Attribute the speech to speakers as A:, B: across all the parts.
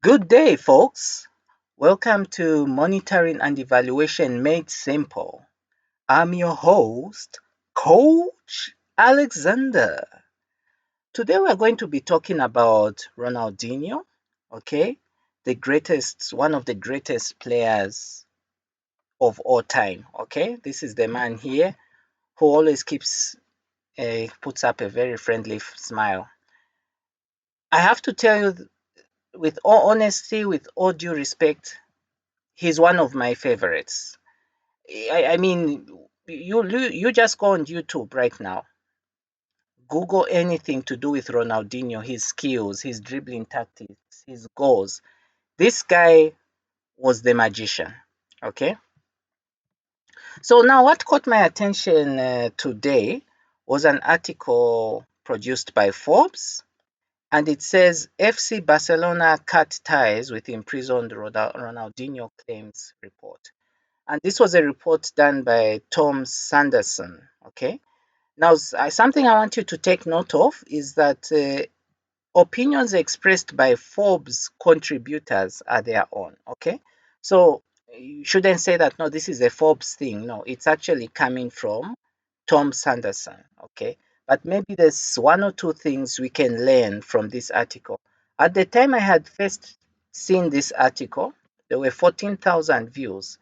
A: Good day, folks. Welcome to Monitoring and Evaluation Made Simple. I'm your host, Coach Alexander. Today we're going to be talking about Ronaldinho, okay? One of the greatest players of all time, okay? This is the man here who always puts up a very friendly smile. I have to tell you, with all honesty, with all due respect, he's one of my favorites. I mean, you just go on YouTube right now. Google anything to do with Ronaldinho, his skills, his dribbling tactics, his goals. This guy was the magician. Okay. So now, what caught my attention today was an article produced by Forbes, and it says FC Barcelona cut ties with imprisoned Ronaldinho claims report. And this was a report done by Tom Sanderson. Okay. Now, something I want you to take note of is that opinions expressed by Forbes contributors are their own. Okay. So you shouldn't say that, no, this is a Forbes thing. No, it's actually coming from Tom Sanderson. Okay. But maybe there's one or two things we can learn from this article. At the time I had first seen this article, there were 14,000 views,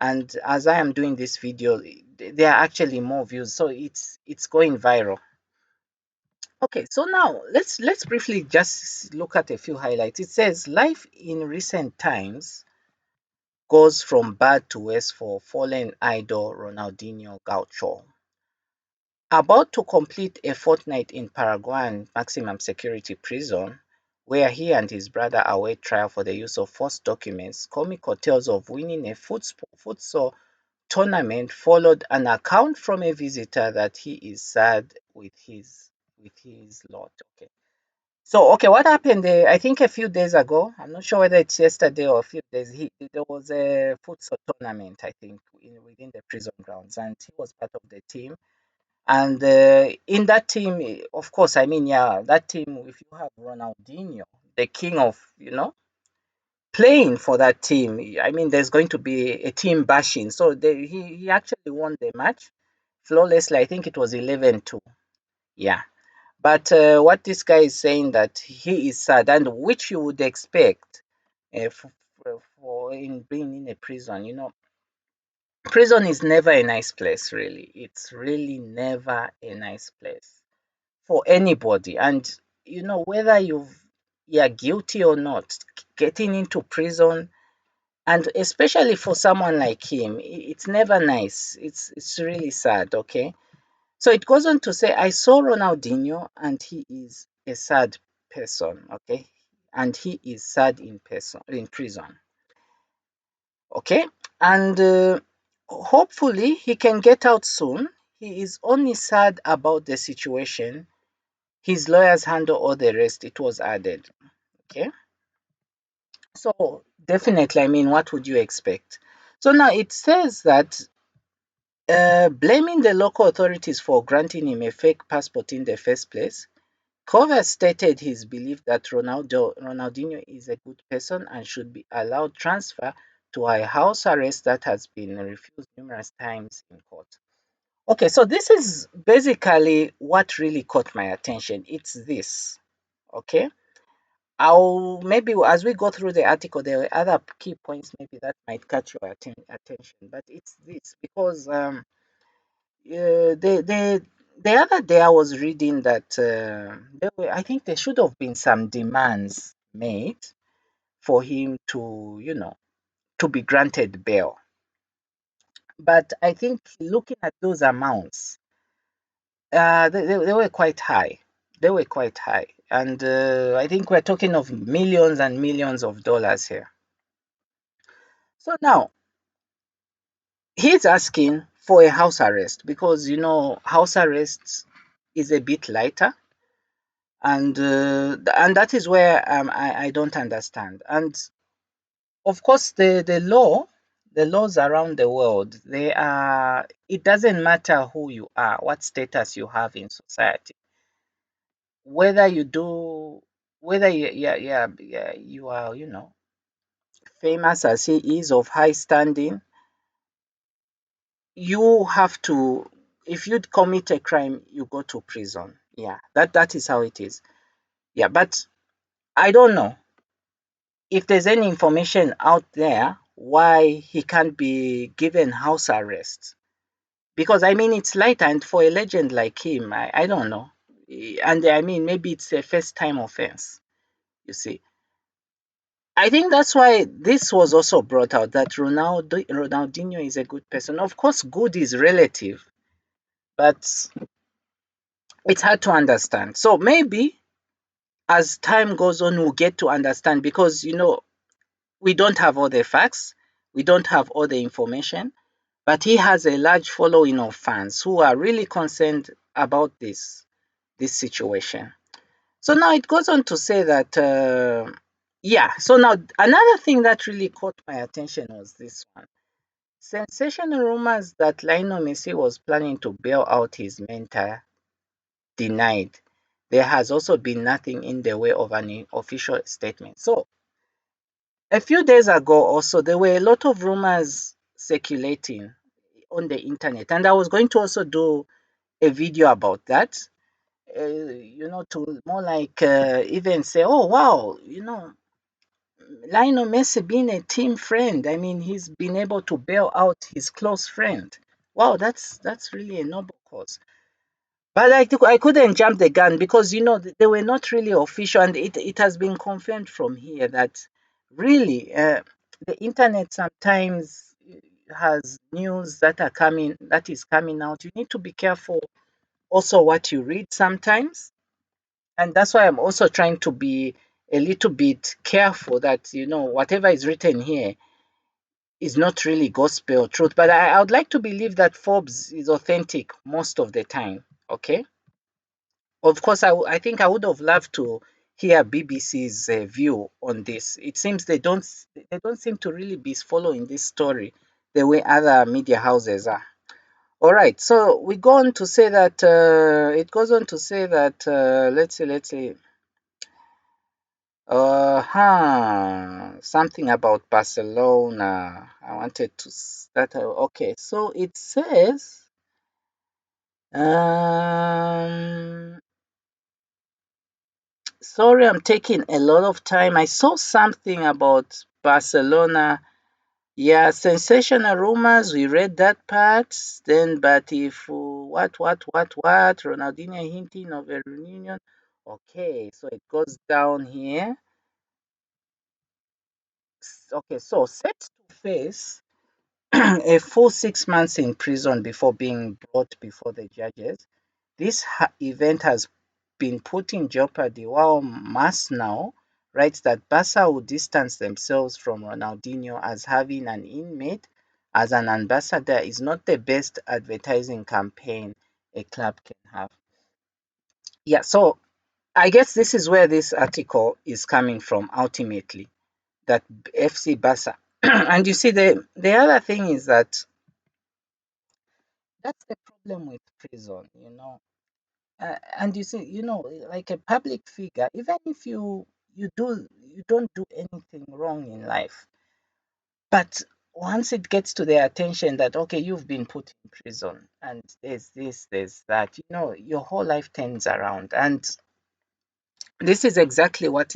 A: and as I am doing this video, there are actually more views, so it's going viral. Okay, so now let's briefly just look at a few highlights. It says life in recent times goes from bad to worse for fallen idol Ronaldinho Gaucho. About to complete a fortnight in Paraguayan maximum security prison, where he and his brother await trial for the use of false documents, comical tales of winning a futsal tournament followed an account from a visitor that he is sad with his lot. Okay. So okay, what happened there? I think a few days ago. I'm not sure whether it's yesterday or a few days. There was a futsal tournament, I think, within the prison grounds, and he was part of the team. And in that team, of course, I mean, yeah, that team. If you have Ronaldinho, the king of playing for that team, I mean, there's going to be a team bashing. So he actually won the match flawlessly. I think it was 11-2. Yeah. But what this guy is saying that he is sad, and which you would expect for in being in a prison. Prison is never a nice place, really. It's really never a nice place for anybody. And whether you're guilty or not, getting into prison, and especially for someone like him, it's never nice. It's really sad. Okay. So it goes on to say, I saw Ronaldinho and he is a sad person. Okay. And he is sad in prison. Okay. And hopefully he can get out soon. He is only sad about the situation. His lawyers handle all the rest. It was added. Okay. So definitely, I mean, what would you expect? So now it says that blaming the local authorities for granting him a fake passport in the first place, Cover stated his belief that Ronaldinho is a good person and should be allowed transfer to a house arrest that has been refused numerous times in court. Okay, so this is basically what really caught my attention. It's this. Okay. I'll maybe as we go through the article, there were other key points maybe that might catch your attention, but it's this because the other day I was reading that I think there should have been some demands made for him to be granted bail. But I think looking at those amounts, they were quite high. They were quite high. And I think we're talking of millions and millions of dollars here. So now he's asking for a house arrest because house arrest is a bit lighter, and that is where I don't understand. And of course, the laws around the world, it doesn't matter who you are, what status you have in society, whether you do whether you are, famous as he is, of high standing, you have to, if you commit a crime, you go to prison. Yeah, that is how it is. Yeah, but I don't know if there's any information out there why he can't be given house arrest. Because I mean, it's light, and for a legend like him, I don't know. And I mean, maybe it's a first time offense, you see. I think that's why this was also brought out, that Ronaldinho is a good person. Of course, good is relative, but it's hard to understand. So maybe as time goes on, we'll get to understand, because, we don't have all the facts, we don't have all the information, but he has a large following of fans who are really concerned about this situation. So now it goes on to say that, yeah. So now another thing that really caught my attention was this one: sensational rumors that Lionel Messi was planning to bail out his mentor denied. There has also been nothing in the way of an official statement. So a few days ago, also, there were a lot of rumors circulating on the internet, and I was going to also do a video about that. To more like, even say, oh wow, Lionel Messi being a team friend. I mean, he's been able to bail out his close friend. Wow, that's really a noble cause. But I couldn't jump the gun, because they were not really official, and it has been confirmed from here that really, the internet sometimes has news that is coming out. You need to be careful also what you read sometimes, and that's why I'm also trying to be a little bit careful that, whatever is written here is not really gospel truth. But I would like to believe that Forbes is authentic most of the time. Okay. Of course, I think I would have loved to hear BBC's view on this. It seems they don't seem to really be following this story the way other media houses are. All right, so we go on to say that, it goes on to say that, let's see, something about Barcelona. I wanted to start. Okay, so it says, um, sorry, I'm taking a lot of time. I saw something about Barcelona. Yeah, sensational rumors. We read that part. Then, but if, what? Ronaldinho hinting of a reunion. Okay, so it goes down here. Okay, so set to face a full 6 months in prison before being brought before the judges. This event has been put in jeopardy, while Mas now writes that Barca will distance themselves from Ronaldinho, as having an inmate as an ambassador is not the best advertising campaign a club can have. Yeah, so I guess this is where this article is coming from ultimately, that FC Barca. And you see, the other thing is that that's the problem with prison. And you see, like a public figure, even if you don't do anything wrong in life, but once it gets to their attention that, okay, you've been put in prison and there's this, there's that, your whole life turns around. And this is exactly what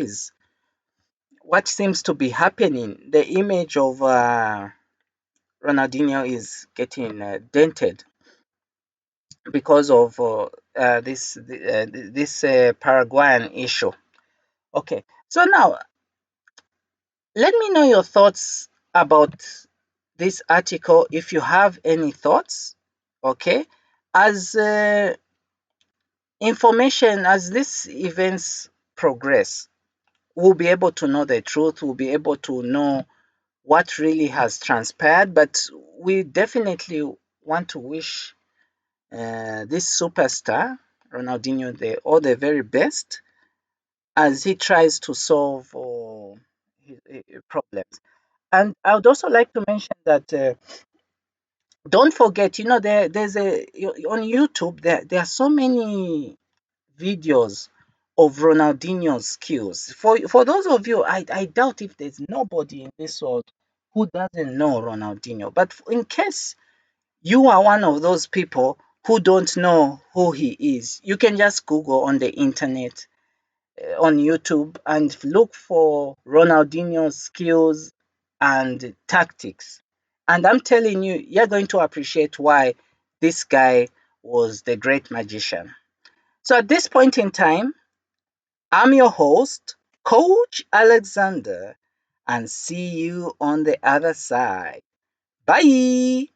A: seems to be happening. The image of Ronaldinho is getting dented because of this Paraguayan issue. Okay, so now let me know your thoughts about this article, if you have any thoughts. Okay, as information, as these events progress, we'll be able to know the truth, we'll be able to know what really has transpired. But we definitely want to wish this superstar, Ronaldinho, all the very best as he tries to solve his problems. And I would also like to mention that, don't forget, there's on YouTube, there are so many videos of Ronaldinho's skills. For those of you, I doubt if there's nobody in this world who doesn't know Ronaldinho. But in case you are one of those people who don't know who he is, you can just Google on the internet, on YouTube, and look for Ronaldinho's skills and tactics. And I'm telling you, you're going to appreciate why this guy was the great magician. So at this point in time, I'm your host, Coach Alexander, and see you on the other side. Bye.